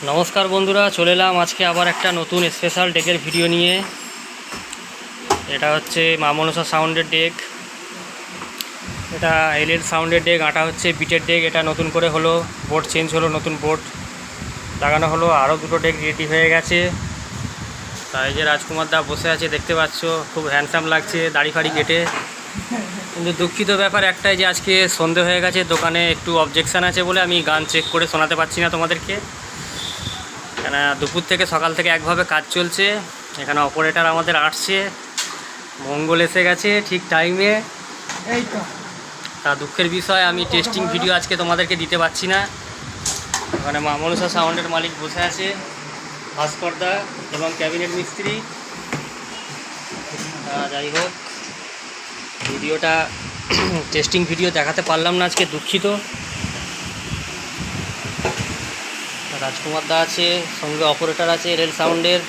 নমস্কার বন্ধুরা, চলে এলাম আজকে আবার একটা নতুন স্পেশাল ডেকের ভিডিও নিয়ে। এটা হচ্ছে মা মনসা সাউন্ডের ডেক। এটা এলএল সাউন্ডের ডেক, আটা হচ্ছে বিটের ডেক। এটা নতুন করে হলো, বোর্ড চেঞ্জ হলো, নতুন বোর্ড লাগানো হলো। আরও দুটো ডেক রেডি হয়ে গেছে। তাই যে রাজকুমার দা বসে আছে, দেখতে পাচ্ছ, খুব হ্যান্ডসাম লাগছে দাড়ি ফাড়ি কেটে। কিন্তু দুঃখিত ব্যাপার একটাই যে আজকে সন্ধে হয়ে গেছে, দোকানে একটু অবজেকশান আছে বলে আমি গান চেক করে শোনাতে পারছি না তোমাদেরকে। কেন দুপুর থেকে সকাল থেকে একভাবে কাজ চলছে। এখানে অপারেটর আমাদের আসছে, মঙ্গল এসে গেছে ঠিক টাইমে। এই তো তা দুঃখের বিষয় আমি টেস্টিং ভিডিও আজকে তোমাদেরকে দিতে পারছি না। ওখানে মা মনসা সাউন্ডের মালিক বসে আছে, ভাস্কর দা এবং ক্যাবিনেট মিস্ত্রি। যাই হোক, ভিডিওটা টেস্টিং ভিডিও দেখাতে পারলাম না আজকে, দুঃখিত। রাজকুমার দা আছে, সঙ্গে অপারেটর আছে এলএল সাউন্ডের।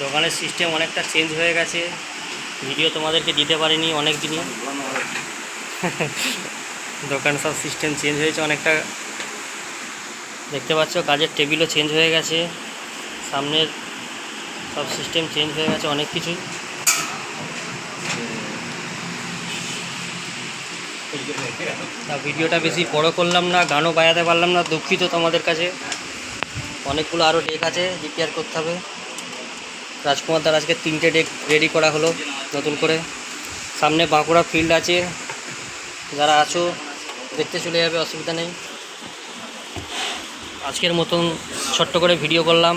দোকানের সিস্টেম অনেকটা চেঞ্জ হয়ে গেছে, ভিডিও তোমাদেরকে দিতে পারিনি অনেক দিনই। দোকান সব সিস্টেম চেঞ্জ হয়েছে অনেকটা, দেখতে পাচ্ছ। কাজের টেবিলও চেঞ্জ হয়ে গেছে, সামনের সব সিস্টেম চেঞ্জ হয়ে গেছে, অনেক কিছুই। তা ভিডিওটা বেশি বড় করলাম না, গানও বাজাতে পারলাম না, দুঃখিত তোমাদের কাছে। অনেকগুলো আরও ডেক আছে, রিপেয়ার করতে হবে। রাজকুমার দার আজকে 3টে ডেক রেডি করা হলো নতুন করে। সামনে বাঁকুড়া ফিল্ড আছে, যারা আছো দেখতে চলে যাবে, অসুবিধা নেই। আজকের মতন ছোট্ট করে ভিডিও করলাম।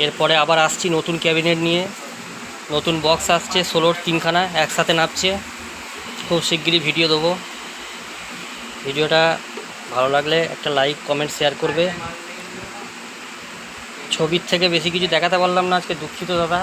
এরপরে আবার আসছি নতুন ক্যাবিনেট নিয়ে, নতুন বক্স আসছে 16-র 3খানা একসাথে নামছে। খুব শিগগিরই ভিডিও দেবো। ভিডিওটা ভালো লাগলে একটা লাইক, কমেন্ট, শেয়ার করবে। ছবির থেকে বেশি কিছু দেখাতে পারলাম না আজকে, দুঃখিত দাদা।